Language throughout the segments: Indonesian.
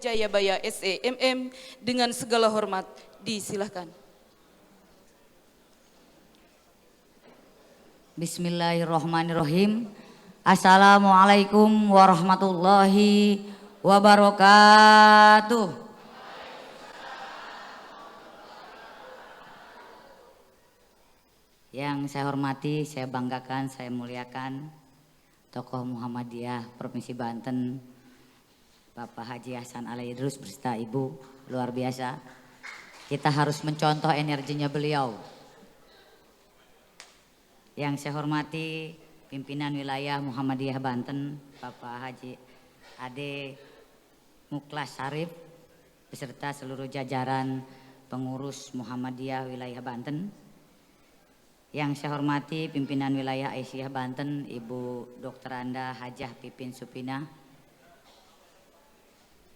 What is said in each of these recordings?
Jayabaya SEMM dengan segala hormat. Disilahkan. Bismillahirrahmanirrahim. Assalamualaikum warahmatullahi wabarakatuh. Yang saya hormati, saya banggakan, saya muliakan tokoh Muhammadiyah Provinsi Banten, Bapak Haji Hasan Ali Idrus beserta Ibu, luar biasa. Kita harus mencontoh energinya beliau. Yang saya hormati pimpinan wilayah Muhammadiyah Banten, Bapak Haji Ade Muklas Sarif beserta seluruh jajaran pengurus Muhammadiyah wilayah Banten. Yang saya hormati pimpinan wilayah Aisyah Banten, Ibu Dr. Anda Hajah Pipin Supina.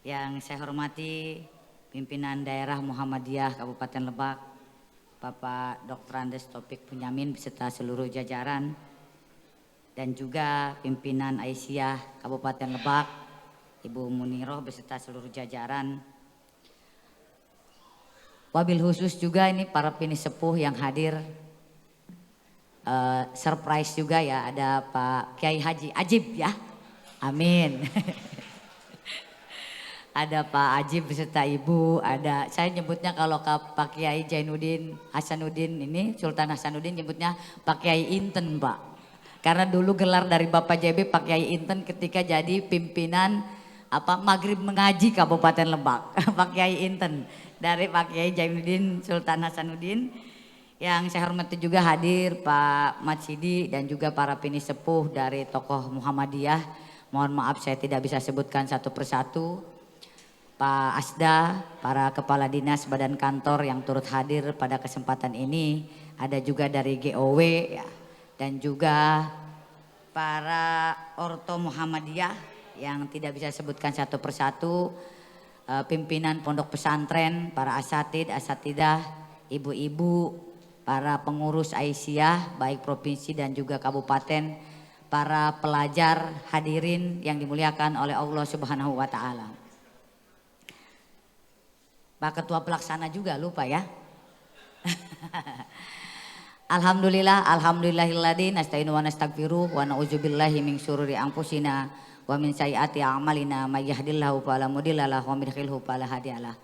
Yang saya hormati pimpinan daerah Muhammadiyah Kabupaten Lebak, Bapak Dr. Andes Topik Punyamin beserta seluruh jajaran. Dan juga pimpinan Aisyah Kabupaten Lebak, Ibu Muniroh beserta seluruh jajaran. Wabil khusus juga ini para pinisepuh yang hadir. Surprise juga ya, ada Pak Kiai Haji Ajib ya, amin. Ada Pak Ajib beserta Ibu, ada saya nyebutnya kalau Pak Kiai Jainuddin Hasanuddin ini, Sultan Hasanuddin nyebutnya Pak Kiai Inten Pak. Karena dulu gelar dari Bapak JB Pak Kiai Inten ketika jadi pimpinan Maghrib Mengaji Kabupaten Lebak. Pak Kiai Inten dari Pak Kiai Jainuddin Sultan Hasanuddin. Yang saya hormati juga hadir Pak Matsidi dan juga para pinisepuh dari tokoh Muhammadiyah. Mohon maaf saya tidak bisa sebutkan satu persatu. Pak Asda, para kepala dinas badan kantor yang turut hadir pada kesempatan ini. Ada juga dari GOW ya. Dan juga para orto Muhammadiyah yang tidak bisa sebutkan satu persatu. Pimpinan pondok pesantren, para asatid, asatidah, ibu-ibu, para pengurus Aisyah baik provinsi dan juga kabupaten, para pelajar hadirin yang dimuliakan oleh Allah Subhanahu wa taala. Pak Ketua Pelaksana juga lupa ya. Alhamdulillahilladzi nasta'inu wa nastaghfiruh wa na'udzubillahi min syururi anfusina wa min sayyiati a'malina may yahdihillahu fala mudilla lahu wa may yudhlilhu fala hadiyalah.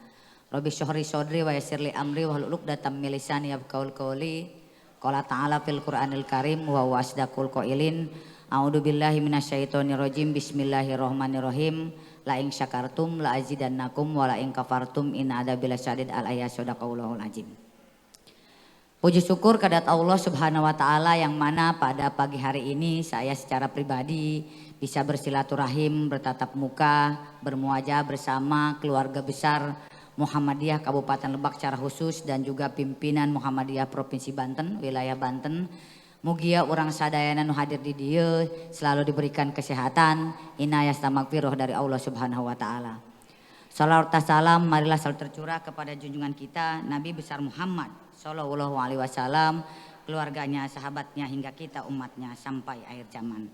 Rabbi syuhri sodri wa yassirli amri wa hlul 'uqdatam min lisani yafqahul qawli. Qala ta'ala fil Qur'anil Karim wa huwa asdaqul qailin. A'udzu billahi minasyaitonir rajim. Bismillahirrahmanirrahim. La in syakartum la azidannakum wa la in kafartum in adzabi lasyadid. Al-ayat sadaqallahul azim. Puji syukur kehadirat Allah Subhanahu wa taala yang mana pada pagi hari ini saya secara pribadi bisa bersilaturahim, bertatap muka, bermuajah bersama keluarga besar Muhammadiyah Kabupaten Lebak secara khusus dan juga pimpinan Muhammadiyah Provinsi Banten, wilayah Banten. Mugia urang sadayana nu hadir di dieu selalu diberikan kesehatan, inayah magfirah dari Allah Subhanahu wa taala. Shalawat salam marilah selalu tercurah kepada junjungan kita Nabi besar Muhammad sallallahu alaihi wasallam, keluarganya, sahabatnya hingga kita umatnya sampai akhir zaman.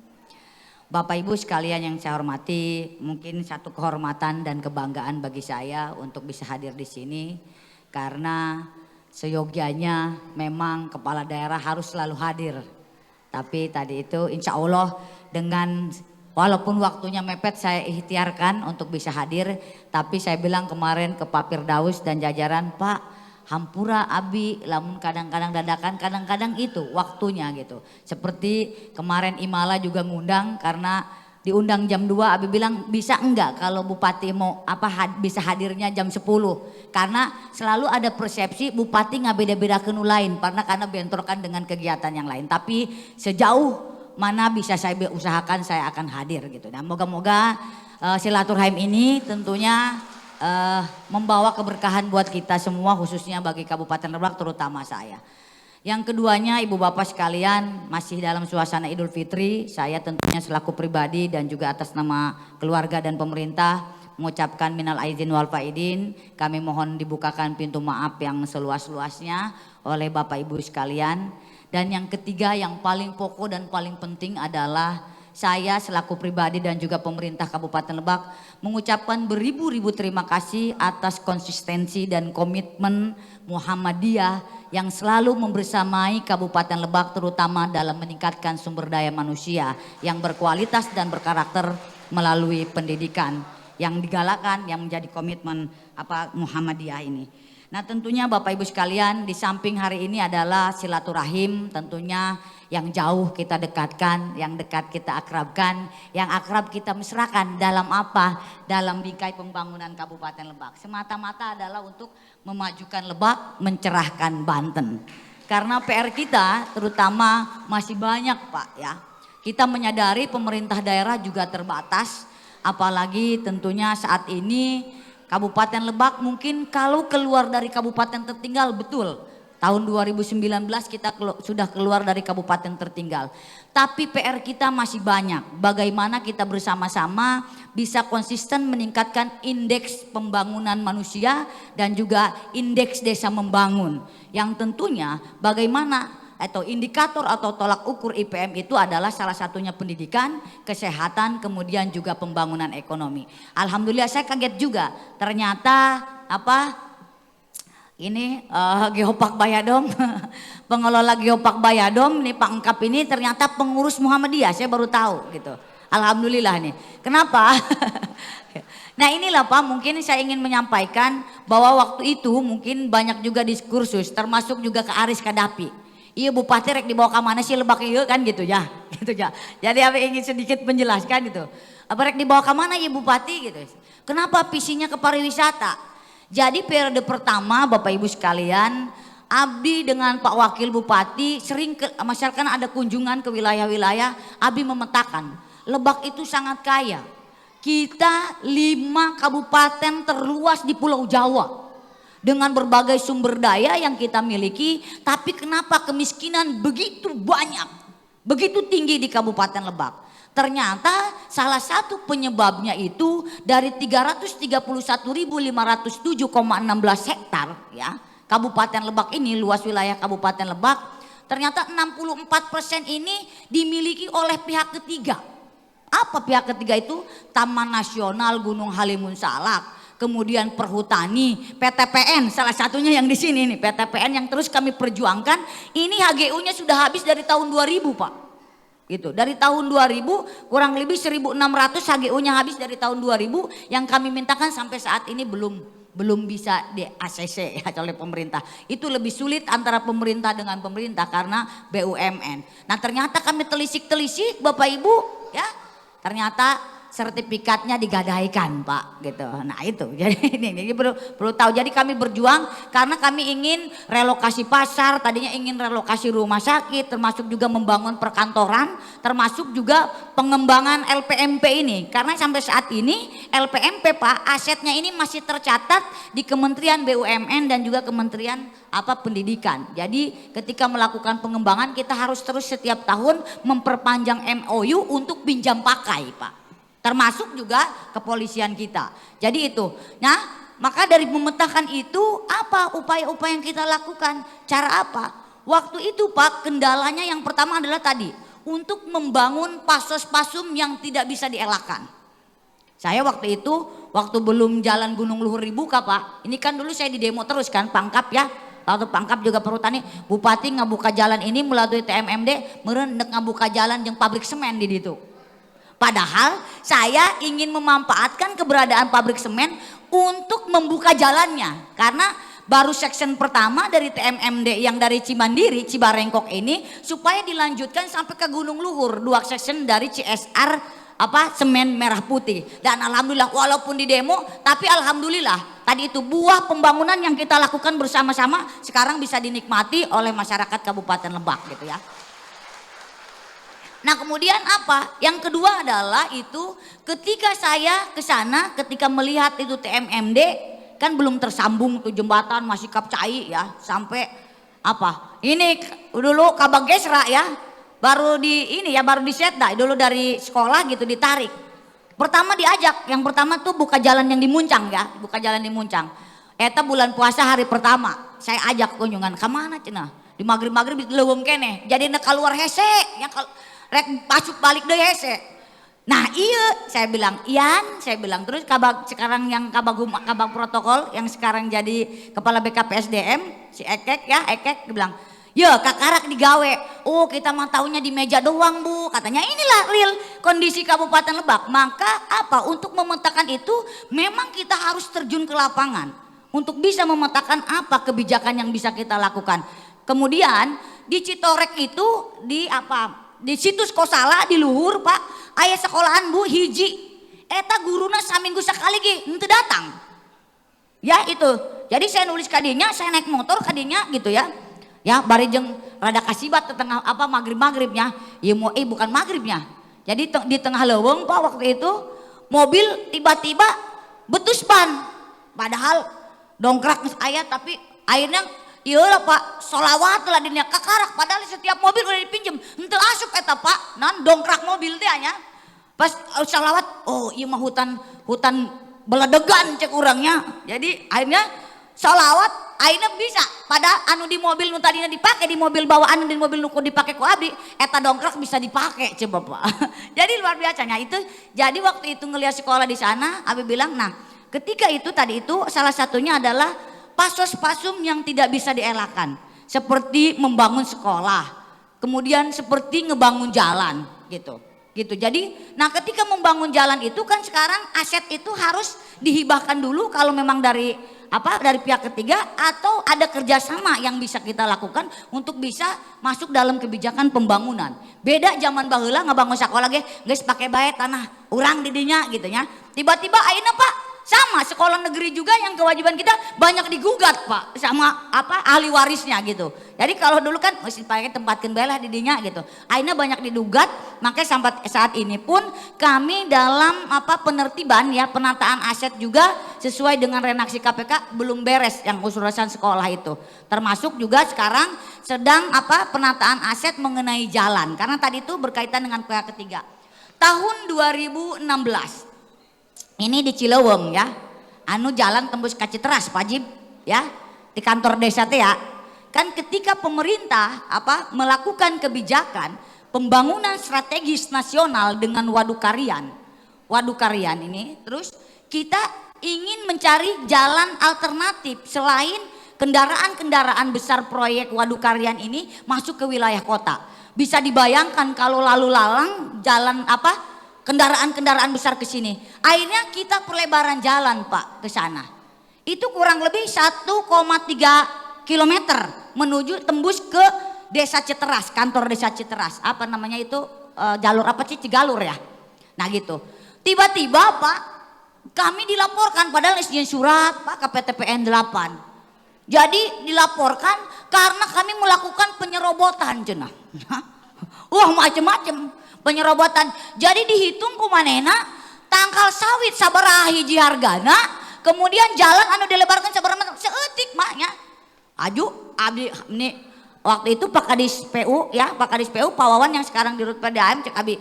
Bapak Ibu sekalian yang saya hormati, mungkin satu kehormatan dan kebanggaan bagi saya untuk bisa hadir di sini karena seyogianya memang kepala daerah harus selalu hadir. Tapi tadi itu insya Allah dengan walaupun waktunya mepet saya ikhtiarkan untuk bisa hadir, tapi saya bilang kemarin ke Pak Firdaus dan jajaran, Pak hampura abi lamun kadang-kadang dadakan, kadang-kadang itu waktunya gitu. Seperti kemarin Imala juga ngundang karena diundang jam 2, abi bilang bisa enggak kalau Bupati mau bisa hadirnya jam 10. Karena selalu ada persepsi Bupati nggak beda-beda ke lain karena bentrokan dengan kegiatan yang lain. Tapi sejauh mana bisa saya usahakan saya akan hadir gitu. Dan moga-moga silaturahim ini tentunya membawa keberkahan buat kita semua khususnya bagi Kabupaten Lebak terutama saya. Yang keduanya Ibu Bapak sekalian masih dalam suasana Idul Fitri, saya tentunya selaku pribadi dan juga atas nama keluarga dan pemerintah mengucapkan minal aidin wal faidin, kami mohon dibukakan pintu maaf yang seluas-luasnya oleh Bapak Ibu sekalian. Dan yang ketiga yang paling pokok dan paling penting adalah saya selaku pribadi dan juga pemerintah Kabupaten Lebak mengucapkan beribu-ribu terima kasih atas konsistensi dan komitmen Muhammadiyah yang selalu membersamai Kabupaten Lebak, terutama dalam meningkatkan sumber daya manusia yang berkualitas dan berkarakter melalui pendidikan yang digalakkan, yang menjadi komitmen Muhammadiyah ini. Nah tentunya Bapak Ibu sekalian, di samping hari ini adalah silaturahim, tentunya yang jauh kita dekatkan, yang dekat kita akrabkan, yang akrab kita mesrakan dalam apa? Dalam bingkai pembangunan Kabupaten Lebak. Semata-mata adalah untuk memajukan Lebak, mencerahkan Banten. Karena PR kita terutama masih banyak Pak ya. Kita menyadari pemerintah daerah juga terbatas, apalagi tentunya saat ini Kabupaten Lebak mungkin kalau keluar dari kabupaten tertinggal, betul. Tahun 2019 kita sudah keluar dari kabupaten tertinggal. Tapi PR kita masih banyak. Bagaimana kita bersama-sama bisa konsisten meningkatkan indeks pembangunan manusia dan juga indeks desa membangun. Yang tentunya bagaimana atau indikator atau tolak ukur IPM itu adalah salah satunya pendidikan, kesehatan, kemudian juga pembangunan ekonomi. Alhamdulillah saya kaget juga, ternyata Geopark Bayadom, pengelola Geopark Bayadom ini Pak Engkap ini ternyata pengurus Muhammadiyah, saya baru tahu gitu. Alhamdulillah nih. Kenapa? Nah inilah Pak, mungkin saya ingin menyampaikan bahwa waktu itu mungkin banyak juga diskursus, termasuk juga ke Aris Kadapi. Iya Bupati rek dibawa ke mana sih Lebak iya kan gitu ya. Jadi apa ingin sedikit menjelaskan gitu. Apa rek dibawa ke mana ya Bupati gitu. Kenapa visinya ke pariwisata? Jadi periode pertama Bapak Ibu sekalian, Abdi dengan Pak Wakil Bupati sering masyarakat ada kunjungan ke wilayah-wilayah, Abdi memetakan Lebak itu sangat kaya. Kita 5 kabupaten terluas di Pulau Jawa. Dengan berbagai sumber daya yang kita miliki, tapi kenapa kemiskinan begitu banyak, begitu tinggi di Kabupaten Lebak? Ternyata salah satu penyebabnya itu dari 331.507,16 hektar ya, Kabupaten Lebak ini, luas wilayah Kabupaten Lebak, ternyata 64% ini dimiliki oleh pihak ketiga. Apa pihak ketiga itu? Taman Nasional Gunung Halimun Salak, kemudian Perhutani, PTPN salah satunya yang di sini nih, PTPN yang terus kami perjuangkan. Ini HGU-nya sudah habis dari tahun 2000 Pak. Gitu. Dari tahun 2000 kurang lebih 1.600 HGU-nya habis dari tahun 2000, yang kami mintakan sampai saat ini belum bisa di ACC ya, oleh pemerintah. Itu lebih sulit antara pemerintah dengan pemerintah karena BUMN. Nah ternyata kami telisik-telisik Bapak Ibu ya, ternyata sertifikatnya digadaikan Pak gitu. Nah itu jadi ini perlu tahu. Jadi kami berjuang karena kami ingin relokasi pasar, tadinya ingin relokasi rumah sakit, termasuk juga membangun perkantoran, termasuk juga pengembangan LPMP ini. Karena sampai saat ini LPMP Pak, asetnya ini masih tercatat di Kementerian BUMN dan juga Kementerian Pendidikan. Jadi ketika melakukan pengembangan kita harus terus setiap tahun memperpanjang MOU untuk pinjam pakai Pak. Termasuk juga kepolisian kita. Jadi itu. Nah, maka dari memetakan itu apa upaya-upaya yang kita lakukan? Cara apa? Waktu itu Pak, kendalanya yang pertama adalah tadi untuk membangun pasos-pasum yang tidak bisa dielakkan. Saya waktu itu, waktu belum jalan Gunung Luhur dibuka Pak, ini kan dulu saya di demo terus kan, Pangkap ya. Waktu Pangkap juga Perhutani, Bupati ngabuka jalan ini melalui TMMD, meureun ngabuka jalan yang pabrik semen di situ. Padahal saya ingin memanfaatkan keberadaan pabrik semen untuk membuka jalannya. Karena baru section pertama dari TMMD yang dari Cimandiri, Cibarengkok ini supaya dilanjutkan sampai ke Gunung Luhur. 2 section dari CSR semen merah putih. Dan alhamdulillah walaupun di demo, tapi alhamdulillah tadi itu buah pembangunan yang kita lakukan bersama-sama sekarang bisa dinikmati oleh masyarakat Kabupaten Lebak gitu ya. Nah kemudian apa? Yang kedua adalah itu ketika saya ke sana, ketika melihat itu TMMD kan belum tersambung tuh jembatan masih kapcai ya, sampai ini dulu Kabagesra ya, baru disetda dulu dari sekolah gitu ditarik. Pertama diajak, yang pertama tuh buka jalan yang di Muncang ya, buka jalan di Muncang. Eta bulan puasa hari pertama saya ajak kunjungan, kemana cenah? Di maghrib-maghrib di leuweung keneh, jadi keluar hese yang rek masuk balik deh hese. Nah iya saya bilang, Ian saya bilang, terus sekarang yang kabag protokol yang sekarang jadi kepala BKPSDM si Ekek ya, Ekek bilang, ya kakarak digawe, oh kita mah taunya di meja doang Bu, katanya inilah real kondisi Kabupaten Lebak. Maka apa, untuk memetakan itu memang kita harus terjun ke lapangan untuk bisa memetakan apa kebijakan yang bisa kita lakukan. Kemudian di Citorek itu di situs Kosala di luhur Pak, aya sekolahan Bu hiji, eta guruna saminggu sekali ge henteu datang. Ya itu, jadi saya nulis kadinya, saya naik motor kadinya gitu ya. Ya bari jeung rada kasibat tengah maghribnya, ya mau bukan maghribnya. Jadi di tengah leuweung Pak waktu itu mobil tiba-tiba betus ban. Padahal dongkrak geus aya tapi akhirnya ieu lah Pak, sholawat lah dina kakarak padahal setiap mobil udah dipinjem. Henteu asup eta Pak, non dongkrak mobil teh nya. Pas sholawat, oh ieu mah hutan beledegan cek urangnya. Jadi akhirnya sholawat akhirnya bisa pada anu di mobil nu tadinya dipakai di mobil bawaan di mobil nu dipakai ku abdi eta dongkrak bisa dipakai coba Pak. Jadi luar biasanya itu. Jadi waktu itu ngelihat sekolah di sana abi bilang, nah ketika itu tadi itu salah satunya adalah pasos-pasum yang tidak bisa dielakkan seperti membangun sekolah, kemudian seperti ngebangun jalan gitu. Jadi nah ketika membangun jalan itu kan sekarang aset itu harus dihibahkan dulu kalau memang dari pihak ketiga atau ada kerjasama yang bisa kita lakukan untuk bisa masuk dalam kebijakan pembangunan. Beda zaman baheula ngabangun sekolah ge geus pake bae tanah urang di dinya gitu nya. Tiba-tiba ayeuna Pak sama sekolah negeri juga yang kewajiban kita banyak digugat Pak sama ahli warisnya gitu. Jadi kalau dulu kan mesti pakai tempatkeun bae lah di dinya gitu. Ayeuna banyak digugat, makanya sampai saat ini pun kami dalam penertiban ya penataan aset juga sesuai dengan renaksi KPK belum beres yang urusan sekolah itu. Termasuk juga sekarang sedang penataan aset mengenai jalan karena tadi itu berkaitan dengan pihak ketiga. Tahun 2016 ini di Cileweng ya, anu jalan tembus ka Citeras Pak Jib ya, di kantor desa teh ya. Kan ketika pemerintah melakukan kebijakan pembangunan strategis nasional dengan waduk karian ini, terus kita ingin mencari jalan alternatif selain kendaraan-kendaraan besar proyek waduk karian ini masuk ke wilayah kota. Bisa dibayangkan kalau lalu lalang jalan kendaraan-kendaraan besar ke sini. Akhirnya kita perlebaran jalan Pak ke sana. Itu kurang lebih 1,3 kilometer menuju tembus ke Desa Citeras, kantor Desa Citeras. Apa namanya itu jalur Cigalur ya. Nah gitu. Tiba-tiba Pak kami dilaporkan padahal izin surat Pak ke PTPN 8. Jadi dilaporkan karena kami melakukan penyerobotan cenah. Wah macem-macem penyerobotan. Jadi dihitung kumanena tangkal sawit sabaraha hiji hargana, kemudian jalan anu dilebarkan sabaraha meter seeutik maknya. Aju abdi ini waktu itu Pak Kadis PU ya, Pak Kadis PU Pak Wawan yang sekarang di Rut PDAM cek abi.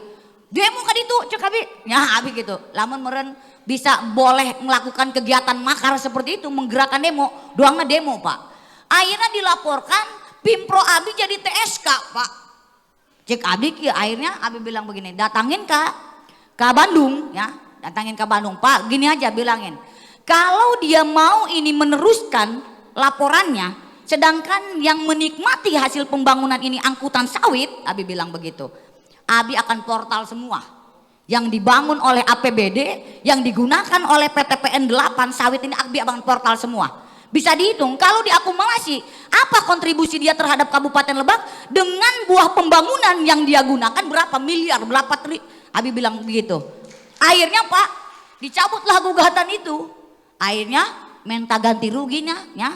Demo ka ditu cek abi. Ya abi gitu. Lamun meureun bisa boleh melakukan kegiatan makar seperti itu, menggerakkan demo, doangna demo Pak. Akhirnya dilaporkan Pimpro abi jadi TSK Pak. Cek abi akhirnya abi bilang begini, datangin ke Bandung ya, datangin ke Bandung Pak, gini aja bilangin, kalau dia mau ini meneruskan laporannya, sedangkan yang menikmati hasil pembangunan ini angkutan sawit, abi bilang begitu, abi akan portal semua yang dibangun oleh APBD, yang digunakan oleh PTPN 8 sawit ini abi akan portal semua. Bisa dihitung kalau diakumulasi apa kontribusi dia terhadap Kabupaten Lebak dengan buah pembangunan yang dia gunakan berapa miliar, berapa abi bilang begitu. Akhirnya Pak dicabutlah gugatan itu. Akhirnya minta ganti ruginya ya,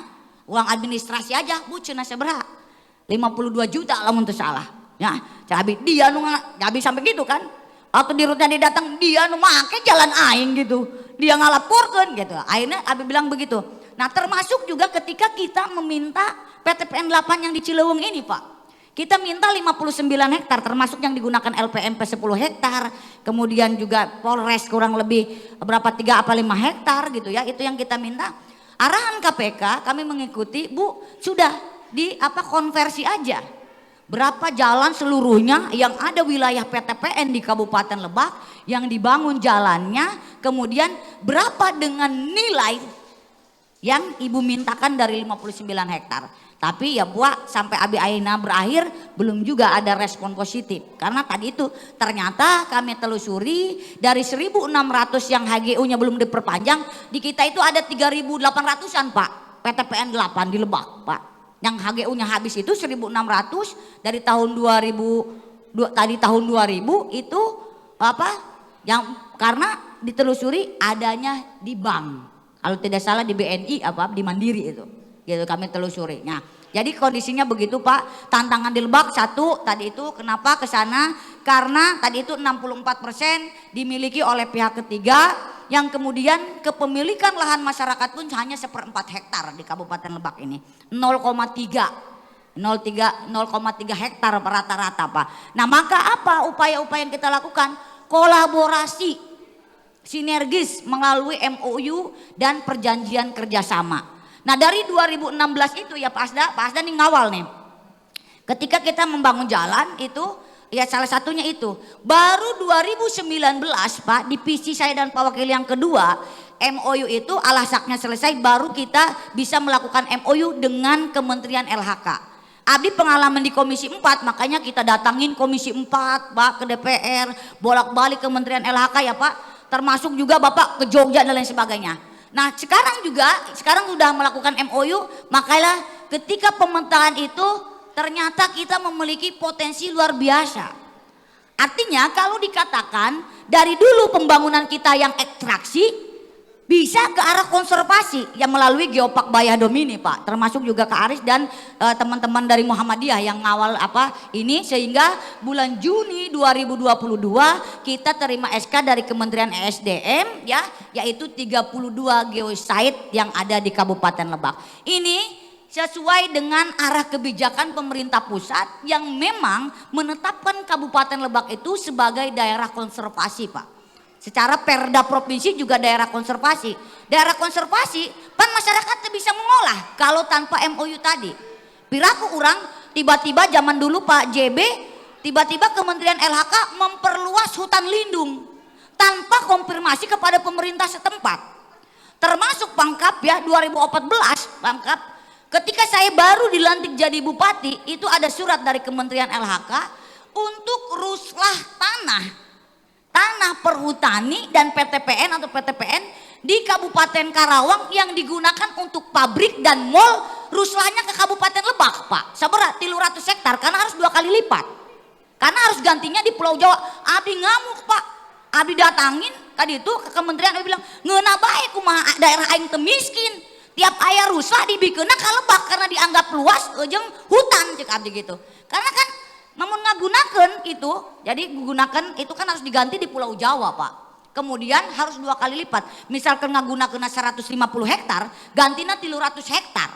uang administrasi aja Bu cenah sabaraha? 52 juta lamun teu salah. Ya, abi dia nu abi sampai gitu kan. Waktu di rutnya dia datang dia nu make jalan aing gitu. Dia ngalaporkeun gitu. Akhirnya abi bilang begitu. Nah termasuk juga ketika kita meminta PTPN 8 yang di Cileweng ini Pak. Kita minta 59 hektar termasuk yang digunakan LPMP 10 hektar. Kemudian juga Polres kurang lebih berapa 3 apa 5 hektar gitu ya. Itu yang kita minta. Arahan KPK kami mengikuti Bu sudah di konversi aja. Berapa jalan seluruhnya yang ada wilayah PTPN di Kabupaten Lebak yang dibangun jalannya, kemudian berapa dengan nilai yang ibu mintakan dari 59 hektar. Tapi ya buat sampai Abi Aina berakhir belum juga ada respon positif. Karena tadi itu ternyata kami telusuri dari 1.600 yang HGU-nya belum diperpanjang, di kita itu ada 3.800-an Pak, PTPN 8 di Lebak Pak. Yang HGU-nya habis itu 1.600 dari tahun 2000 tadi tahun 2000 itu apa? Yang karena ditelusuri adanya di bank. Kalau tidak salah di BNI apa di Mandiri itu. Gitu kami telusuri. Nah, jadi kondisinya begitu Pak. Tantangan di Lebak satu tadi itu kenapa ke sana? Karena tadi itu 64% dimiliki oleh pihak ketiga, yang kemudian kepemilikan lahan masyarakat pun hanya 1/4 hektar di Kabupaten Lebak ini. 0,3 hektar rata-rata Pak. Nah, maka apa upaya-upaya yang kita lakukan? Kolaborasi sinergis melalui MOU dan perjanjian kerjasama. Nah, dari 2016 itu ya Pak Asda nih ngawal nih. Ketika kita membangun jalan itu ya salah satunya itu. Baru 2019 Pak di PC saya dan Pak Wakil yang kedua MOU itu alasaknya selesai baru kita bisa melakukan MOU dengan Kementerian LHK. Abdi pengalaman di Komisi 4 makanya kita datangin Komisi 4 Pak ke DPR, bolak-balik Kementerian LHK ya Pak, termasuk juga Bapak ke Jogja dan lain sebagainya. Nah sekarang sudah melakukan MOU, makanya ketika pementahan itu ternyata kita memiliki potensi luar biasa. Artinya kalau dikatakan dari dulu pembangunan kita yang ekstraksi bisa ke arah konservasi yang melalui Geopark Bayadom ini Pak, termasuk juga Kak Aris dan teman-teman dari Muhammadiyah yang ngawal ini, sehingga bulan Juni 2022 kita terima SK dari Kementerian ESDM ya, yaitu 32 geosite yang ada di Kabupaten Lebak. Ini sesuai dengan arah kebijakan pemerintah pusat yang memang menetapkan Kabupaten Lebak itu sebagai daerah konservasi Pak. Secara perda provinsi juga daerah konservasi. Daerah konservasi kan masyarakat bisa mengolah kalau tanpa MOU tadi. Piraku orang tiba-tiba zaman dulu Pak JB, tiba-tiba Kementerian LHK memperluas hutan lindung tanpa konfirmasi kepada pemerintah setempat. Termasuk Pangkap ya 2014 Pangkap. Ketika saya baru dilantik jadi bupati, itu ada surat dari Kementerian LHK untuk ruslah tanah perhutani dan PTPN atau PTPN di Kabupaten Karawang yang digunakan untuk pabrik dan mall, ruslahnya ke Kabupaten Lebak Pak. Sabar 300 hektar karena harus 2 kali lipat. Karena harus gantinya di Pulau Jawa. Abdi ngamuk Pak. Abdi datangin tadi itu ke kementerian, dia bilang ngeuna bae kumaha daerah aing teu miskin. Tiap aya ruslah dibikeunna ka Lebak karena dianggap luas jeung hutan cek abdi gitu. Karena kan namun ngagunakeun itu, jadi gunakan itu kan harus diganti di Pulau Jawa Pak. Kemudian harus 2 kali lipat. Misalkan ngagunakeun 150 hektar, gantina 300 hektar.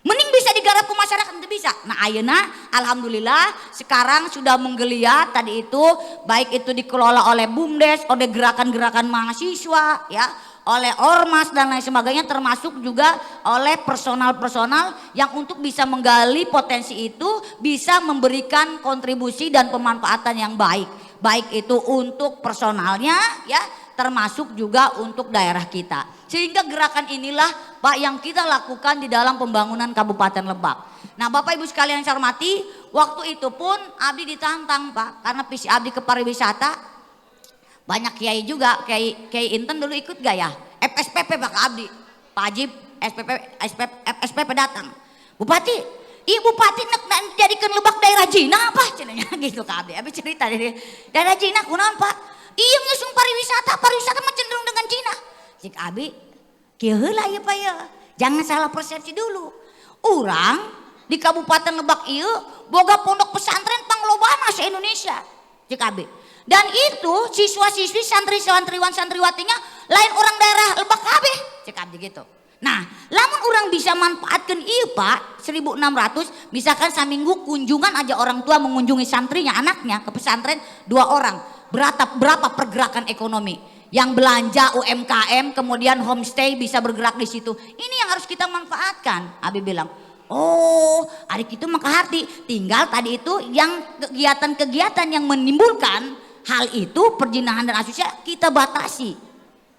Mending bisa digarap ke masyarakat, itu bisa. Nah ayeuna alhamdulillah sekarang sudah menggeliat tadi itu, baik itu dikelola oleh BUMDes, oleh gerakan-gerakan mahasiswa ya, oleh ormas dan lain sebagainya, termasuk juga oleh personal-personal yang untuk bisa menggali potensi itu bisa memberikan kontribusi dan pemanfaatan yang baik itu untuk personalnya ya, termasuk juga untuk daerah kita. Sehingga gerakan inilah Pak yang kita lakukan di dalam pembangunan Kabupaten Lebak. Nah Bapak Ibu sekalian yang saya hormati, waktu itu pun Abdi ditantang Pak, karena visi Abdi ke pariwisata. Banyak kiai juga, kiai Inten dulu ikut gak ya? FSPP Pak Abdi, Pak Ajib, SPP datang. Bupati, iya Bupati nak jadikan Lebak daerah Cina apa? Cenanya gitu Kak Abdi. Abdi cerita dari daerah Cina, kunaon Pak? Iya ngusung pariwisata mah cenderung dengan Cina. Cik Abdi, kieu heula ieu Pak ya. Jangan salah persepsi dulu. Orang di Kabupaten Lebak ieu boga pondok pesantren panglobana se-Indonesia. Cik Abdi. Dan itu siswa-siswi santriwan santriwatinya lain orang daerah Lebak kabeh cek abdi gitu. Nah lamun orang bisa manfaatkan ieu Pak 1.600, misalkan saminggu kunjungan aja orang tua mengunjungi santrinya anaknya ke pesantren 2 orang, berapa pergerakan ekonomi yang belanja UMKM kemudian homestay bisa bergerak di situ. Ini yang harus kita manfaatkan. Abi bilang Oh, adik itu maka hati. Tinggal tadi itu yang kegiatan-kegiatan yang menimbulkan hal itu perzinahan dan asusila kita batasi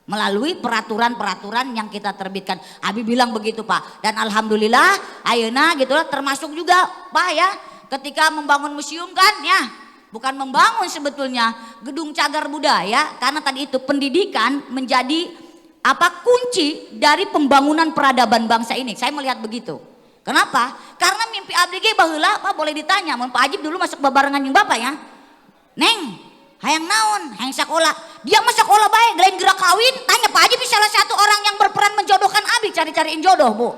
melalui peraturan-peraturan yang kita terbitkan. Abi bilang begitu Pak. Dan alhamdulillah ayeuna gitulah termasuk juga Pak ya ketika membangun museum kan ya. Bukan membangun sebetulnya gedung cagar budaya karena tadi itu pendidikan menjadi kunci dari pembangunan peradaban bangsa ini. Saya melihat begitu. Kenapa? Karena mimpi abdi ge baheula Pak boleh ditanya, mun Pak Ajib dulu masuk babarengan jeung Bapak ya. Neng, hayang naon? Hayang sakola. Dia mah sakola bae, lain gerak kawin. Tanya Pak Ajib salah satu orang yang berperan menjodohkan abi cari-cariin jodoh, Bu.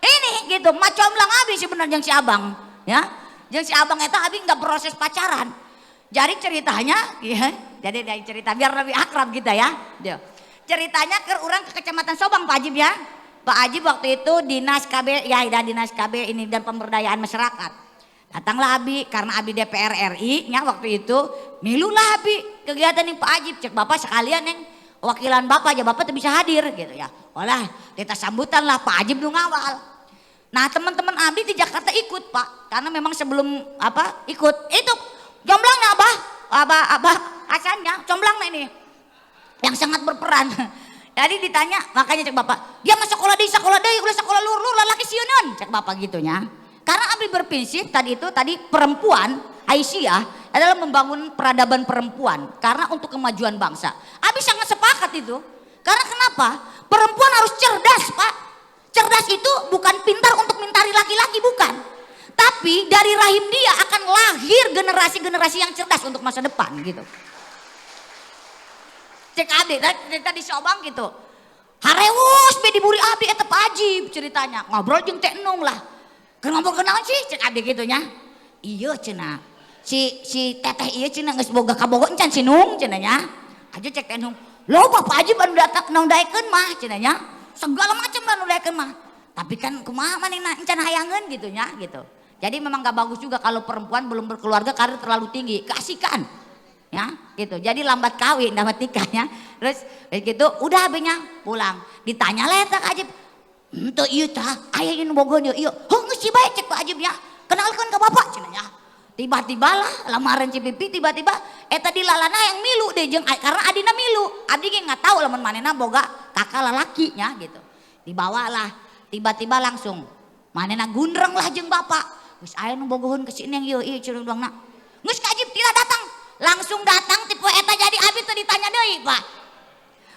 Ini gitu, macomblang abi sebenarnya jeung si Abang, ya. Jeung si Abang eta abi enggak proses pacaran. Jadi ceritanya ya, jadi dari cerita biar lebih akrab kita ya. Ceritanya ke orang ke Kecamatan Sobang Pak Ajib ya. Pak Ajib waktu itu dinas KB ya dinas KB ini dan pemberdayaan masyarakat. Datanglah Abi karena Abi DPR RI nya waktu itu milulah Abi kegiatan yang Pak Ajib cek Bapak sekalian yang wakilan Bapak aja Bapak tuh bisa hadir gitu ya. Olah kita sambutan lah Pak Ajib nu ngawal. Nah teman-teman Abi di Jakarta ikut Pak karena memang sebelum ikut itu jomblangnya Abah Hasannya jomblangnya ini yang sangat berperan. Jadi ditanya makanya cek Bapak, dia mah sekolah deui ulah sekolah lur lalaki sieuneun cek Bapak gitunya. Karena Abi berprinsip tadi perempuan Aisyah adalah membangun peradaban perempuan karena untuk kemajuan bangsa. Abi sangat sepakat itu. Karena kenapa? Perempuan harus cerdas, Pak. Cerdas itu bukan pintar untuk mintari laki-laki bukan. Tapi dari rahim dia akan lahir generasi-generasi yang cerdas untuk masa depan gitu. Cek Abi tadi Sobang gitu. Harewus be diburi Abi eta Pak Ajib ceritanya. Ngobrol jeung Teh Enung lah. Keur ngobrol kenaon sih cek Abi gitu nya. Ieu cenah. Si teteh ieu cenah geus boga kabogo encan si Nung cenah nya. Aja cek Teh Enung. Loba Pak Ajib anu datang nongdaekeun mah cenah nya. Segala macam anu daekeun mah. Tapi kan kumaha manehna encan hayangeun gitu nya gitu. Jadi memang gak bagus juga kalau perempuan belum berkeluarga karir terlalu tinggi. Keasikan. Ya gitu jadi lambat kawin dapat nikahnya terus gitu udah abenya pulang ditanya lah eta Ajib henteu ieu tah aya ieu bogonya ieu geus si bae cek Pak Ajib ya kenalkeun ka bapak cenah nya tiba-tiba lah lamaran Cipipi tiba-tiba eta dilalana yang milu deh jeung karena adina milu abdi ge nggak tahu lamun manehna boga kakak lalaki nya gitu dibawalah tiba-tiba langsung manehna gundreng lah jeung bapak geus aya nu bogohun ke sineng ieu cenah urangna geus ka Ajib tidak datang langsung datang tipe eta jadi Abi teu ditanya deui Pak.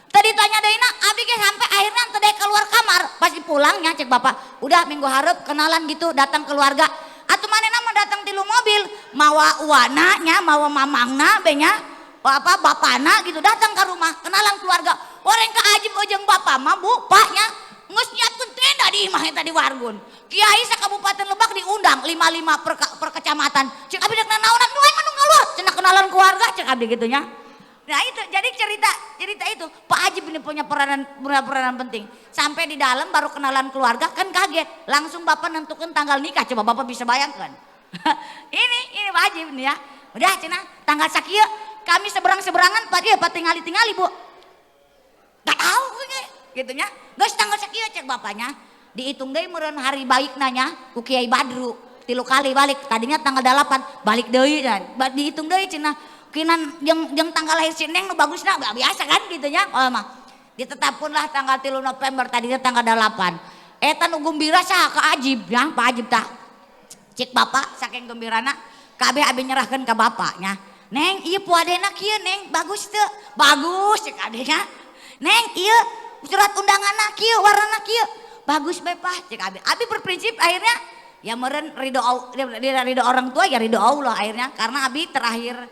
Teu ditanya deui na Abi ge sampai akhirnya teu deui keluar kamar. Pas pulangnya cek Bapak, udah minggu hareup kenalan gitu datang keluarga. Atuh manehna mah datang tilu mobil, mawa uwana nya, mawa mamangna be nya, bapana gitu datang ke rumah kenalan keluarga. Oreng ka Ajib jeung Bapak mah Bu, Pak nya geus nyiapkeun tenda di imah eta di Wargun. Kiai sakabupaten Lebak diundang 55 per kecamatan. Cek Abi dek naonan nu aing anu ngaluar cenah kenalan keluarga cek Abi gitunya. Nah itu jadi cerita itu Pak Ajib ini punya peranan penting. Sampai di dalam baru kenalan keluarga kan kaget. Langsung Bapak nentukan tanggal nikah coba Bapak bisa bayangkan. ini Pak Ajib nih ya. Udah cenah tanggal sakieu kami seberang-seberangan Pak dia tingali Bu. Gak tahu gitunya. Geus tanggal sakieu cek bapaknya. Dihitung deui meureun hari baik nanya ku Kiai Badru 3 kali balik tadinya tanggal 8 balik deui dan dihitung deui cenah kinan jeung tanggal lahir si Neng nu bagusna biasa kan gitu nya mah ditetapkeunlah tanggal 3 November tadinya tanggal 8 eta nu gembira saha ka Ajib ya Pak Ajib tah cik Bapak saking gembirana kabeh abi nyerahkeun ka bapaknya Neng ieu puadena kieu Neng bagus teu bagus cek adenya Neng ieu surat undanganna kieu warnana kieu bagus Bepah cek Abi berprinsip akhirnya ya meren ridho orang tua ya ridho Allah akhirnya karena Abi terakhir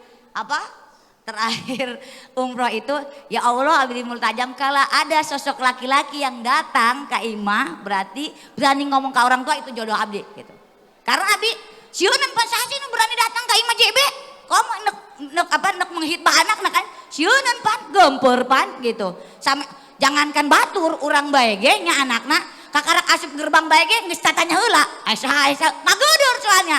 umroh itu ya Allah Abi multajam kala ada sosok laki-laki yang datang ke imah berarti berani ngomong ke orang tua itu jodoh Abi gitu karena Abi sieuneun pan saha sih nu berani datang ke imah JB komo nek menghitbah anak kan sieuneun pan gempeur pan gitu sampai jangankan batur urang bae ge nya anakna kakarak asup gerbang bae ge geus tatanya heula. Aisyah ngageudur soalnya.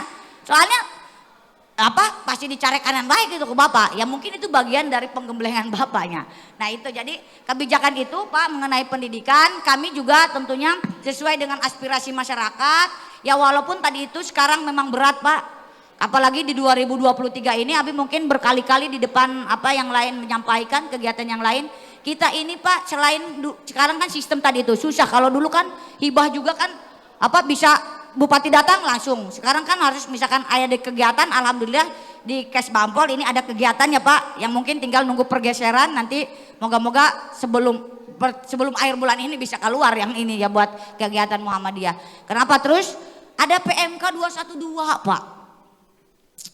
Pas masih dicari kanan baik itu ke Bapak. Ya mungkin itu bagian dari penggemblengan Bapaknya. Nah itu jadi kebijakan itu Pak mengenai pendidikan kami juga tentunya sesuai dengan aspirasi masyarakat. Ya walaupun tadi itu sekarang memang berat Pak. Apalagi di 2023 ini Abi mungkin berkali-kali di depan yang lain menyampaikan kegiatan yang lain. Kita ini Pak sekarang kan sistem tadi itu susah. Kalau dulu kan hibah juga kan bisa bupati datang langsung. Sekarang kan harus misalkan ada kegiatan, alhamdulillah di Kes Bampol ini ada kegiatan ya Pak, yang mungkin tinggal nunggu pergeseran nanti moga-moga sebelum akhir bulan ini bisa keluar yang ini ya buat kegiatan Muhammadiyah. Kenapa terus ada PMK 212 Pak.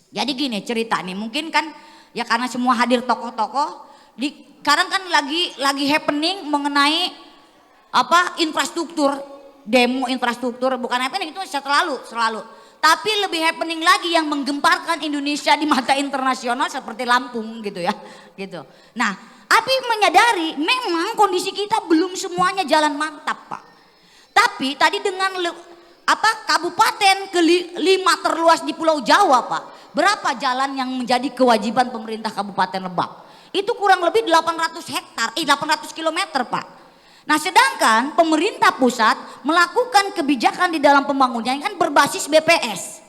Jadi gini cerita nih, mungkin kan ya karena semua hadir tokoh-tokoh sekarang kan lagi happening mengenai infrastruktur. Demo infrastruktur bukan happening itu selalu. Tapi lebih happening lagi yang menggemparkan Indonesia di mata internasional seperti Lampung gitu ya. Gitu. Nah, Abi menyadari memang kondisi kita belum semuanya jalan mantap, Pak. Tapi tadi dengan kabupaten kelima terluas di Pulau Jawa, Pak. Berapa jalan yang menjadi kewajiban pemerintah Kabupaten Lebak? Itu kurang lebih 800 kilometer, Pak. Nah sedangkan pemerintah pusat melakukan kebijakan di dalam pembangunan kan berbasis BPS,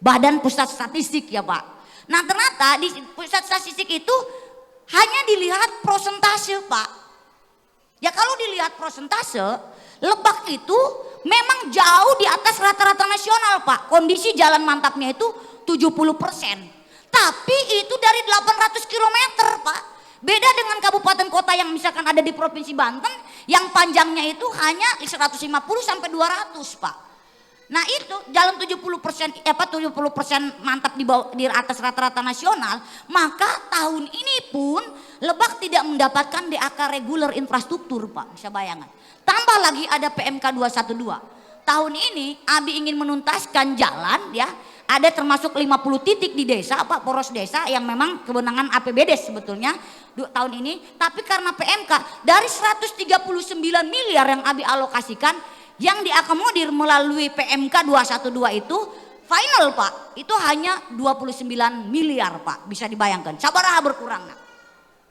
Badan Pusat Statistik ya Pak. Nah ternyata di pusat statistik itu hanya dilihat prosentase Pak. Ya kalau dilihat prosentase, Lebak itu memang jauh di atas rata-rata nasional Pak. Kondisi jalan mantapnya itu 70%. Tapi itu dari 800 kilometer Pak. Beda dengan kabupaten kota yang misalkan ada di Provinsi Banten yang panjangnya itu hanya 150 sampai 200 Pak. Nah itu jalan 70% mantap di atas rata-rata nasional, maka tahun ini pun Lebak tidak mendapatkan DAK reguler infrastruktur Pak, bisa bayangkan. Tambah lagi ada PMK 212. Tahun ini Abi ingin menuntaskan jalan ya. Ada termasuk 50 titik di desa Pak, poros desa yang memang kewenangan APBD sebetulnya tahun ini. Tapi karena PMK dari 139 miliar yang Abi alokasikan yang diakomodir melalui PMK 212 itu final Pak, itu hanya 29 miliar Pak, bisa dibayangkan. Sabaraha berkurang.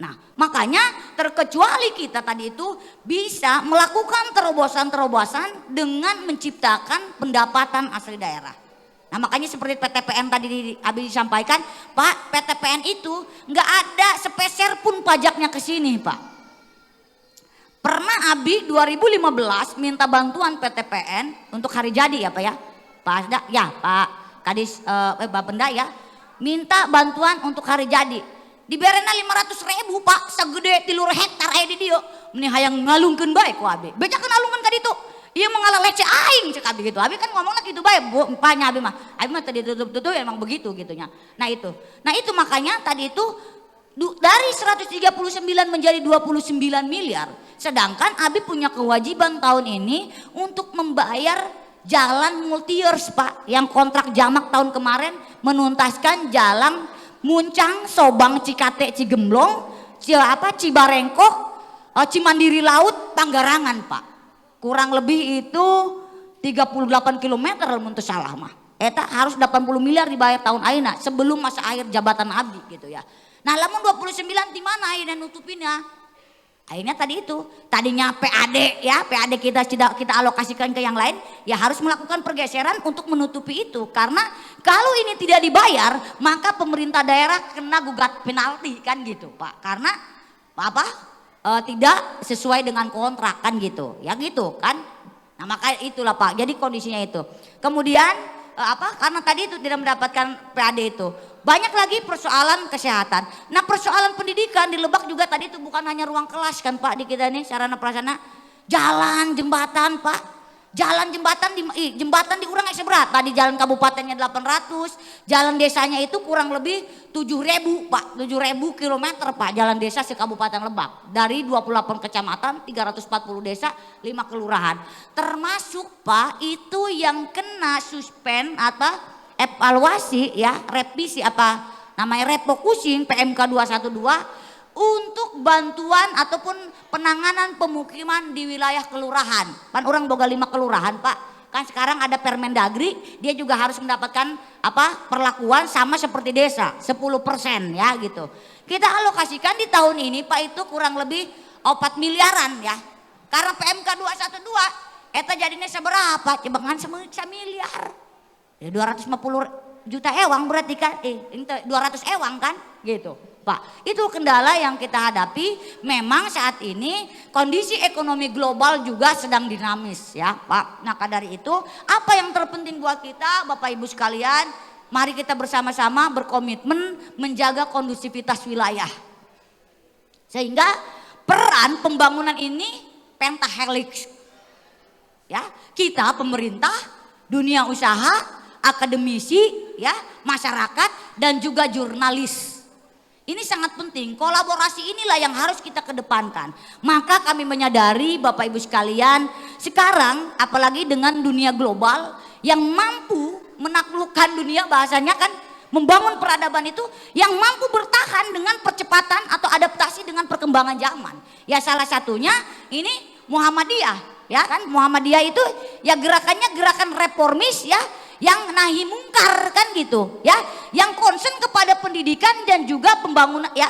Nah makanya terkecuali kita tadi itu bisa melakukan terobosan-terobosan dengan menciptakan pendapatan asli daerah. Nah makanya seperti PTPN tadi Abi disampaikan, Pak PTPN itu nggak ada sepeser pun pajaknya ke sini Pak. Pernah Abi 2015 minta bantuan PTPN untuk hari jadi ya Pak ya. Pak Asda ya Pak Kadis Bapenda ya minta bantuan untuk hari jadi. Diberena 500.000 Pak, segede 3 hektar di dia. Meni hayang ngalungkeun bae ku Abi. Beja kan ngalungkeun ka ditu. Iya mengalah lece aing cek Abi gitu. Abi kan ngomongnya gitu bae, panya Abi mah tadi tutup emang begitu gitunya. Nah itu makanya tadi itu dari 139 menjadi 29 miliar. Sedangkan Abi punya kewajiban tahun ini untuk membayar jalan multi-years Pak. Yang kontrak jamak tahun kemarin menuntaskan jalan Muncang, Sobang, Cikate, Cigemblong, Cibarengkok, Cimandiri Laut, Panggarangan Pak. Kurang lebih itu 38 km mun teu salah mah. Eta harus 80 miliar dibayar tahun ayeuna sebelum masa akhir jabatan Abi gitu ya. Nah lamun 29 di mana ayeuna nutupinnya? Akhirnya tadi itu, tadinya PAD ya, PAD kita alokasikan ke yang lain, ya harus melakukan pergeseran untuk menutupi itu. Karena kalau ini tidak dibayar, maka pemerintah daerah kena gugat penalti kan gitu Pak. Karena tidak sesuai dengan kontrak kan gitu ya gitu kan. Nah maka itulah Pak, jadi kondisinya itu kemudian karena tadi itu tidak mendapatkan PAD itu banyak lagi persoalan kesehatan. Nah persoalan pendidikan di Lebak juga tadi itu bukan hanya ruang kelas kan Pak di kita nih sarana prasarana, jalan jembatan Pak. Jalan jembatan di urang seberapa, di jalan kabupatennya 800, jalan desanya itu kurang lebih 7.000 Pak, 7.000 kilometer Pak jalan desa se-Kabupaten Lebak. Dari 28 kecamatan, 340 desa, 5 kelurahan. Termasuk Pak itu yang kena suspend atau evaluasi ya, revisi refocusing PMK 212 untuk bantuan ataupun penanganan pemukiman di wilayah kelurahan. Kan orang boga 5 kelurahan Pak. Kan sekarang ada Permendagri, dia juga harus mendapatkan perlakuan sama seperti desa, 10% ya gitu. Kita alokasikan di tahun ini Pak itu kurang lebih 4 miliaran ya. Karena PMK 212 eta jadinya seberapa? Coba kan 1 miliar. Ya 250 juta ewang berarti kan, 200 ewang kan gitu. Pak, itu kendala yang kita hadapi. Memang saat ini kondisi ekonomi global juga sedang dinamis ya Pak. Maka dari itu apa yang terpenting buat kita Bapak Ibu sekalian, mari kita bersama-sama berkomitmen menjaga kondusivitas wilayah. Sehingga peran pembangunan ini pentahelix. Ya, kita pemerintah, dunia usaha, akademisi, ya, masyarakat dan juga jurnalis. Ini sangat penting, kolaborasi inilah yang harus kita kedepankan. Maka kami menyadari Bapak Ibu sekalian, sekarang apalagi dengan dunia global yang mampu menaklukkan dunia, bahasanya kan membangun peradaban itu yang mampu bertahan dengan percepatan atau adaptasi dengan perkembangan zaman. Ya salah satunya ini Muhammadiyah, ya kan, Muhammadiyah itu ya gerakannya gerakan reformis ya, yang nahi mungkar kan gitu ya, yang concern kepada pendidikan dan juga pembangunan ya,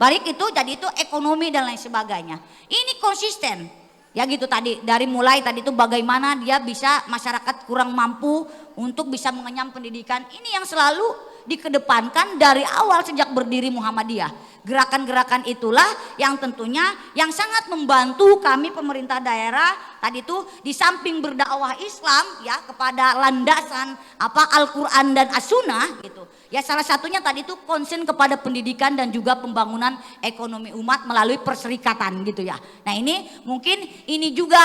balik itu jadi itu ekonomi dan lain sebagainya. Ini konsisten ya gitu tadi, dari mulai tadi itu bagaimana dia bisa masyarakat kurang mampu untuk bisa mengenyam pendidikan, ini yang selalu dikedepankan dari awal sejak berdiri Muhammadiyah. Gerakan-gerakan itulah yang tentunya yang sangat membantu kami pemerintah daerah tadi itu di samping berdakwah Islam ya kepada landasan Al-Qur'an dan As-Sunnah gitu. Ya salah satunya tadi itu konsen kepada pendidikan dan juga pembangunan ekonomi umat melalui perserikatan gitu ya. Nah ini mungkin ini juga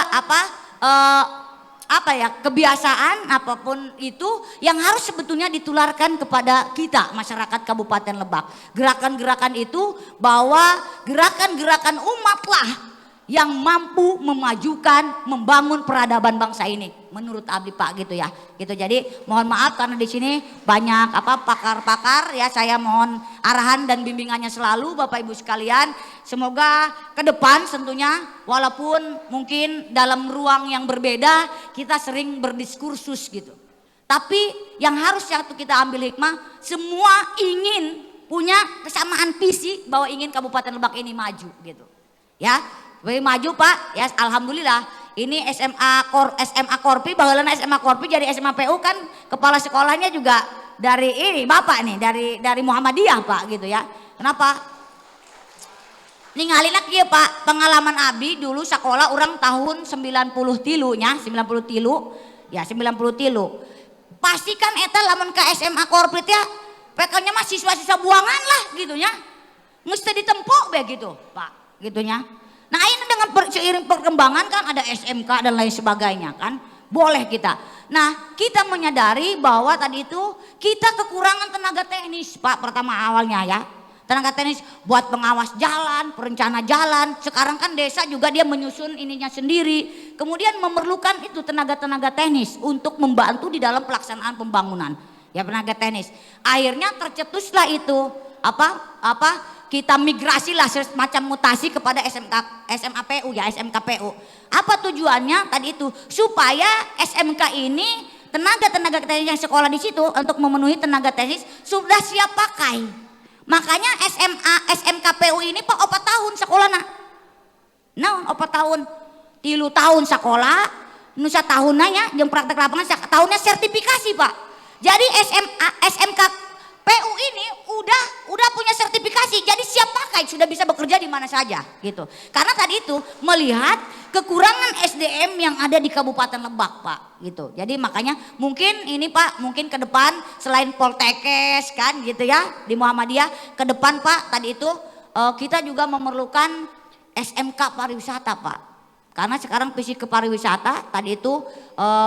kebiasaan apapun itu yang harus sebetulnya ditularkan kepada kita masyarakat Kabupaten Lebak. Gerakan-gerakan itu bahwa gerakan-gerakan umatlah yang mampu memajukan, membangun peradaban bangsa ini. Menurut Abdi Pak gitu ya. Gitu. Jadi mohon maaf karena di sini banyak pakar-pakar ya, saya mohon arahan dan bimbingannya selalu Bapak Ibu sekalian. Semoga ke depan tentunya walaupun mungkin dalam ruang yang berbeda kita sering berdiskursus gitu. Tapi yang harus satu kita ambil hikmah, semua ingin punya kesamaan visi bahwa ingin Kabupaten Lebak ini maju gitu. Ya, maju Pak. Ya alhamdulillah. Ini SMA Korpi, baheulana SMA Korpi jadi SMA PU kan kepala sekolahnya juga dari ini Bapak nih, dari Muhammadiyah Pak gitu ya. Kenapa? Ningalina kieu Pak, pengalaman abdi dulu sekolah orang tahun 90 nya, 90 tilu. Ya 90 tilu. Pastikan eta lamun ke SMA Korpi ya, pokoknya mah siswa-siswa buangan lah gitu nya. Mesti ditempuh begitu Pak, gitunya. Nah ini dengan seiring perkembangan kan ada SMK dan lain sebagainya kan, boleh kita. Nah kita menyadari bahwa tadi itu kita kekurangan tenaga teknis Pak pertama awalnya ya. Tenaga teknis buat pengawas jalan, perencana jalan. Sekarang kan desa juga dia menyusun ininya sendiri. Kemudian memerlukan itu tenaga-tenaga teknis untuk membantu di dalam pelaksanaan pembangunan. Ya tenaga teknis. Akhirnya tercetuslah itu kita migrasi lah semacam mutasi kepada SMA PU ya, SMK PU. Apa tujuannya tadi itu? Supaya SMK ini tenaga-tenaga teknis yang sekolah di situ untuk memenuhi tenaga teknis sudah siap pakai. Makanya SMK PU ini Pak 4 tahun sekolahna. Nah 4 tahun, 3 tahun sekolah, nusa tahunnya jeung praktek lapangan tahunnya sertifikasi Pak. Jadi SMK PU ini udah punya sertifikasi, jadi siap pakai, sudah bisa bekerja di mana saja gitu. Karena tadi itu melihat kekurangan SDM yang ada di Kabupaten Lebak Pak gitu. Jadi makanya mungkin ini Pak, mungkin ke depan selain Poltekkes kan gitu ya di Muhammadiyah, ke depan Pak tadi itu kita juga memerlukan SMK pariwisata Pak. Karena sekarang visi ke pariwisata tadi itu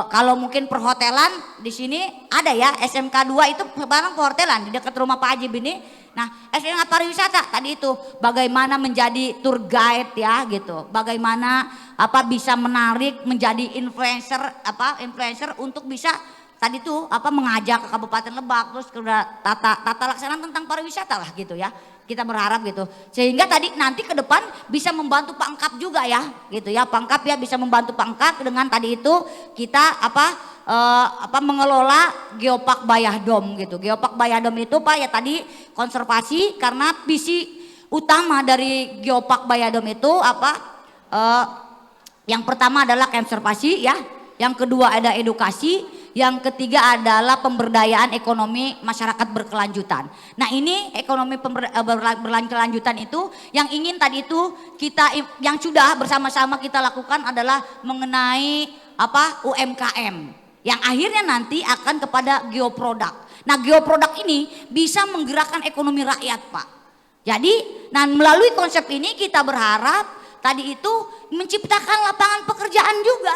kalau mungkin perhotelan di sini ada ya SMK 2 itu sekarang perhotelan di dekat rumah Pak Ajib ini. Nah SMK pariwisata tadi itu bagaimana menjadi tour guide ya gitu. Bagaimana bisa menarik menjadi influencer untuk bisa tadi itu mengajak ke Kabupaten Lebak terus tata laksana tentang pariwisata lah gitu ya. kita berharap gitu. Sehingga tadi nanti ke depan bisa membantu Pangkap juga ya, gitu ya. Pangkap ya bisa membantu Pangkap dengan tadi itu kita mengelola Geopark Bayah-Dom gitu. Geopark Bayah-Dom itu Pak ya tadi konservasi, karena visi utama dari Geopark Bayah-Dom itu yang pertama adalah konservasi ya, yang kedua ada edukasi, yang ketiga adalah pemberdayaan ekonomi masyarakat berkelanjutan. Nah ini ekonomi berkelanjutan itu yang ingin tadi itu kita yang sudah bersama-sama kita lakukan adalah mengenai UMKM yang akhirnya nanti akan kepada geoproduk. Nah geoproduk ini bisa menggerakkan ekonomi rakyat Pak. Jadi melalui konsep ini kita berharap tadi itu menciptakan lapangan pekerjaan juga.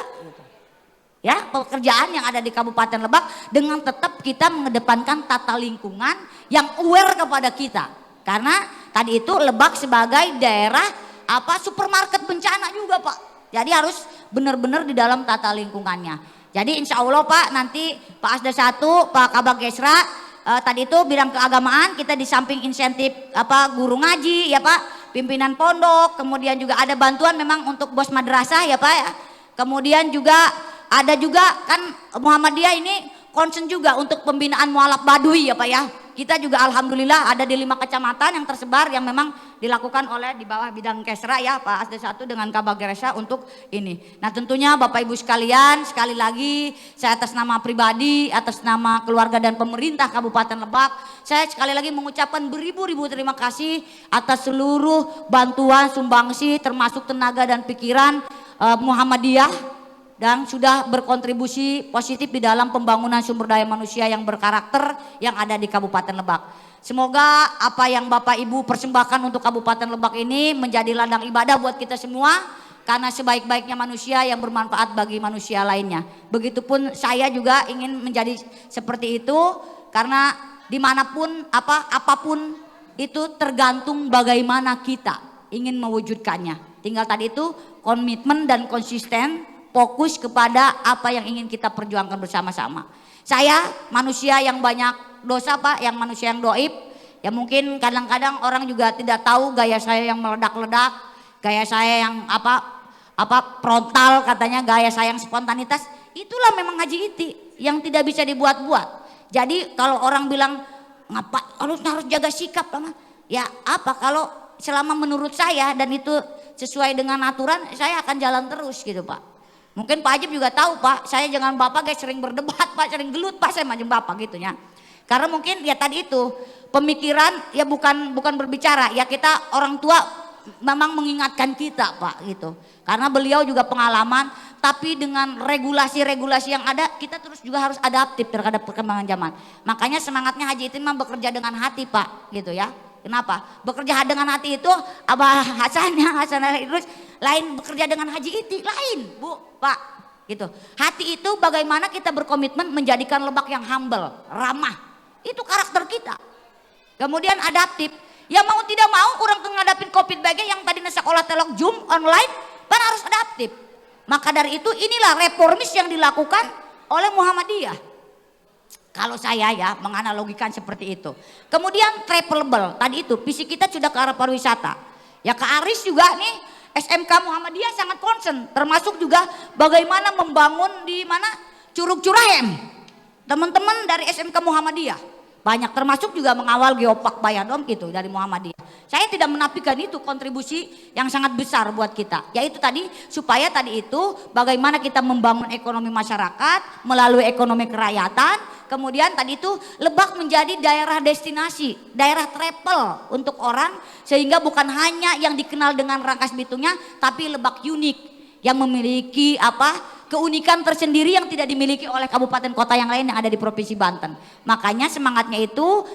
Ya, pekerjaan yang ada di Kabupaten Lebak dengan tetap kita mengedepankan tata lingkungan yang aware kepada kita. Karena tadi itu Lebak sebagai daerah supermarket bencana juga Pak. Jadi harus benar-benar di dalam tata lingkungannya. Jadi insya Allah Pak nanti Pak Asda 1, Pak Kabag Gesra tadi itu bidang keagamaan kita di samping insentif guru ngaji ya Pak, pimpinan pondok, kemudian juga ada bantuan memang untuk bos madrasah ya Pak ya. Kemudian juga ada juga kan Muhammadiyah ini concern juga untuk pembinaan mualaf baduy ya Pak ya. Kita juga alhamdulillah ada di 5 kecamatan yang tersebar yang memang dilakukan oleh di bawah bidang Kesra ya Pak Asda 1 dengan Kabag Gesra untuk ini. Nah tentunya Bapak Ibu sekalian sekali lagi saya atas nama pribadi, atas nama keluarga dan pemerintah Kabupaten Lebak, saya sekali lagi mengucapkan beribu-ribu terima kasih atas seluruh bantuan sumbangsi termasuk tenaga dan pikiran Muhammadiyah dan sudah berkontribusi positif di dalam pembangunan sumber daya manusia yang berkarakter yang ada di Kabupaten Lebak. Semoga apa yang Bapak Ibu persembahkan untuk Kabupaten Lebak ini menjadi ladang ibadah buat kita semua, karena sebaik-baiknya manusia yang bermanfaat bagi manusia lainnya. Begitupun saya juga ingin menjadi seperti itu, karena dimanapun apapun itu tergantung bagaimana kita ingin mewujudkannya. Tinggal tadi itu komitmen dan konsisten, fokus kepada apa yang ingin kita perjuangkan bersama-sama. Saya manusia yang banyak dosa Pak, yang manusia yang doib. Ya mungkin kadang-kadang orang juga tidak tahu gaya saya yang meledak-ledak, gaya saya yang frontal katanya, gaya saya yang spontanitas. Itulah memang Haji Iti yang tidak bisa dibuat-buat. Jadi kalau orang bilang harus jaga sikap, ya kalau selama menurut saya dan itu sesuai dengan aturan, saya akan jalan terus gitu Pak. Mungkin Pak Ajib juga tahu Pak, saya jangan Bapak guys sering berdebat Pak, sering gelut Pak, saya macam Bapak gitu ya. Karena mungkin ya tadi itu pemikiran ya bukan berbicara, ya kita orang tua memang mengingatkan kita Pak gitu. Karena beliau juga pengalaman, tapi dengan regulasi-regulasi yang ada kita terus juga harus adaptif terhadap perkembangan zaman. Makanya semangatnya Haji Iti mah bekerja dengan hati Pak gitu ya. Kenapa? Bekerja dengan hati itu Abah Hasan Idrus lain, bekerja dengan Haji Iti lain Bu, Pak gitu. Hati itu bagaimana kita berkomitmen menjadikan Lebak yang humble, ramah. Itu karakter kita. Kemudian adaptif. Ya mau tidak mau orang ngadapin COVID BG yang tadi sekolah telok Zoom online kan harus adaptif. Maka dari itu inilah reformis yang dilakukan oleh Muhammadiyah. Kalau saya ya menganalogikan seperti itu. Kemudian travelable, tadi itu visi kita sudah ke arah pariwisata. Ya ke Aris juga nih SMK Muhammadiyah sangat concern, termasuk juga bagaimana membangun di mana Curug Curahem. Teman-teman dari SMK Muhammadiyah banyak, termasuk juga mengawal Geopark Bayah-Dom gitu dari Muhammadiyah. Saya tidak menafikan itu kontribusi yang sangat besar buat kita. Yaitu tadi supaya tadi itu bagaimana kita membangun ekonomi masyarakat melalui ekonomi kerakyatan. Kemudian tadi itu Lebak menjadi daerah destinasi, daerah travel untuk orang, sehingga bukan hanya yang dikenal dengan Rangkas Bitungnya, tapi Lebak unik yang memiliki keunikan tersendiri yang tidak dimiliki oleh kabupaten kota yang lain yang ada di Provinsi Banten. Makanya semangatnya itu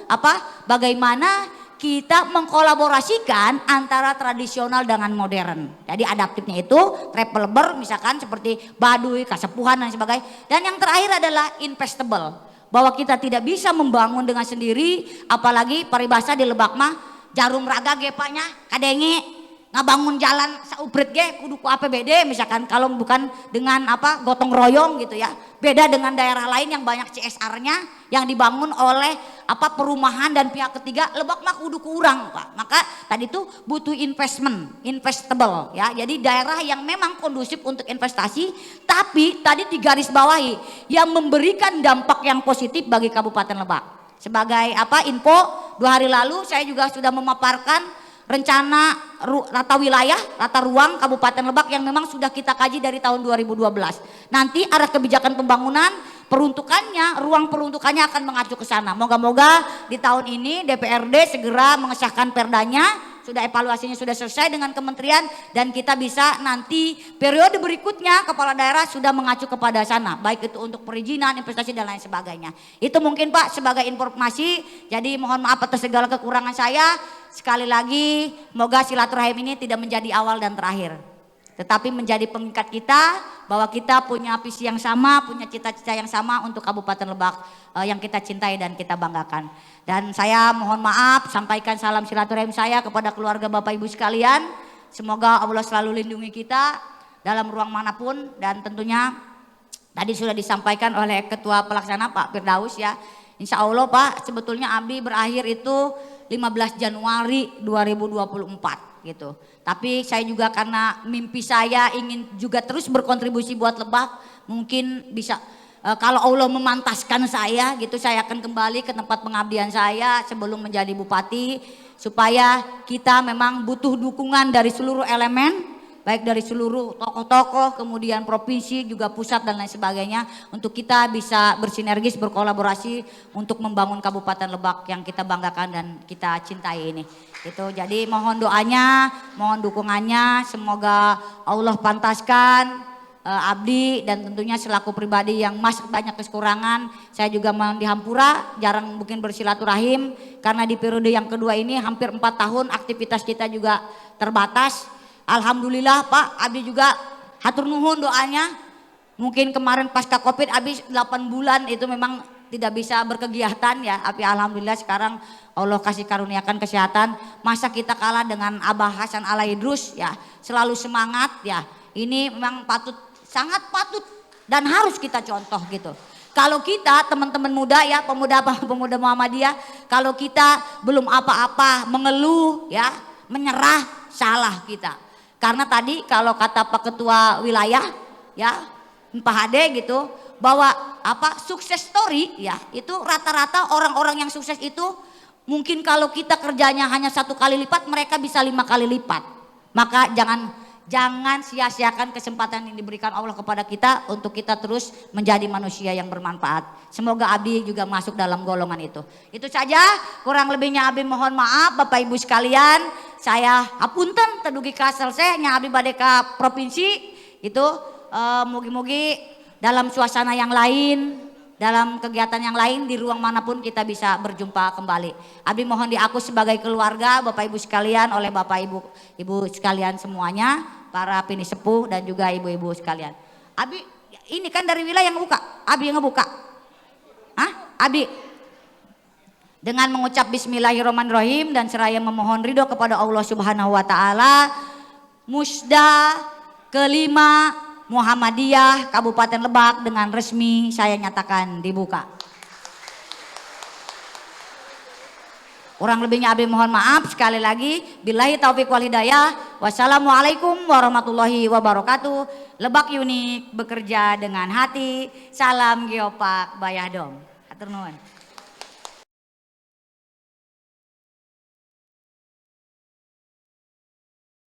bagaimana kita mengkolaborasikan antara tradisional dengan modern. Jadi adaptifnya itu travelable misalkan seperti Baduy, Kasepuhan dan sebagainya. Dan yang terakhir adalah investable. Bahwa kita tidak bisa membangun dengan sendiri, apalagi paribasa di Lebak mah jarum raga gepanya kadenge ngabangun jalan sauprit ge kudu ku APBD misalkan, kalau bukan dengan apa gotong royong gitu ya. Beda dengan daerah lain yang banyak CSR-nya yang dibangun oleh apa perumahan dan pihak ketiga. Lebak mah kudu kurang Pak. Maka tadi itu butuh investable ya. Jadi daerah yang memang kondusif untuk investasi, tapi tadi digaris bawahi yang memberikan dampak yang positif bagi Kabupaten Lebak. Sebagai apa info, 2 hari lalu saya juga sudah memaparkan rencana rata wilayah, rata ruang Kabupaten Lebak yang memang sudah kita kaji dari tahun 2012. Nanti arah kebijakan pembangunan, peruntukannya, ruang peruntukannya akan mengacu ke sana. Moga-moga di tahun ini DPRD segera mengesahkan perdanya, sudah evaluasinya sudah selesai dengan kementerian, dan kita bisa nanti periode berikutnya kepala daerah sudah mengacu kepada sana, baik itu untuk perizinan, investasi dan lain sebagainya. Itu mungkin Pak sebagai informasi. Jadi mohon maaf atas segala kekurangan saya. Sekali lagi, moga silaturahim ini tidak menjadi awal dan terakhir, tetapi menjadi pengikat kita bahwa kita punya visi yang sama, punya cita-cita yang sama untuk Kabupaten Lebak yang kita cintai dan kita banggakan. Dan saya mohon maaf, sampaikan salam silaturahim saya kepada keluarga Bapak Ibu sekalian. Semoga Allah selalu lindungi kita dalam ruang manapun, dan tentunya tadi sudah disampaikan oleh Ketua Pelaksana Pak Firdaus ya. Insya Allah Pak, sebetulnya Abdi berakhir itu 15 Januari 2024 gitu. Tapi saya juga karena mimpi saya ingin juga terus berkontribusi buat Lebak, mungkin bisa kalau Allah memantaskan saya gitu, saya akan kembali ke tempat pengabdian saya sebelum menjadi bupati, supaya kita memang butuh dukungan dari seluruh elemen, baik dari seluruh tokoh-tokoh, kemudian provinsi, juga pusat dan lain sebagainya, untuk kita bisa bersinergis, berkolaborasi untuk membangun Kabupaten Lebak yang kita banggakan dan kita cintai ini. Itu jadi mohon doanya, mohon dukungannya, semoga Allah pantaskan Abdi, dan tentunya selaku pribadi yang masih banyak kekurangan, saya juga mohon dihampura, jarang mungkin bersilaturahim karena di periode yang kedua ini hampir 4 tahun aktivitas kita juga terbatas. Alhamdulillah Pak, Abdi juga hatur nuhun doanya. Mungkin kemarin pasca Covid habis 8 bulan itu memang tidak bisa berkegiatan ya. Tapi alhamdulillah sekarang Allah kasih karuniakan kesehatan. Masa kita kalah dengan Abah Hasan Alaidrus ya, selalu semangat ya. Ini memang patut, sangat patut dan harus kita contoh gitu. Kalau kita teman-teman muda ya, pemuda Muhammadiyah, kalau kita belum apa-apa mengeluh ya, menyerah, salah kita. Karena tadi kalau kata Pak Ketua Wilayah ya, Pak Hade gitu, bahwa apa sukses story ya, itu rata-rata orang-orang yang sukses itu mungkin kalau kita kerjanya hanya 1 kali lipat, mereka bisa 5 kali lipat. Maka jangan sia-siakan kesempatan yang diberikan Allah kepada kita untuk kita terus menjadi manusia yang bermanfaat. Semoga Abdi juga masuk dalam golongan itu. Itu saja, kurang lebihnya Abdi mohon maaf Bapak Ibu sekalian. Saya hapunten tedugi ka selesai nya Abdi bade ka provinsi itu, mugi-mugi dalam suasana yang lain, dalam kegiatan yang lain, di ruang manapun kita bisa berjumpa kembali. Abdi mohon diaku sebagai keluarga Bapak Ibu sekalian oleh Bapak Ibu sekalian semuanya, para pini sepuh dan juga ibu-ibu sekalian. Abdi ini kan dari wilayah yang buka, Abdi yang ngebuka. Hah? Abdi dengan mengucap bismillahirrahmanirrahim dan seraya memohon ridho kepada Allah Subhanahu wa taala, Musda kelima Muhammadiyah Kabupaten Lebak dengan resmi saya nyatakan dibuka. Kurang lebihnya Abdi mohon maaf sekali lagi. Billahi taufiq wal hidayah. Wassalamualaikum warahmatullahi wabarakatuh. Lebak Unik bekerja dengan hati. Salam Geopark Bayahdom. Hatur nuhun.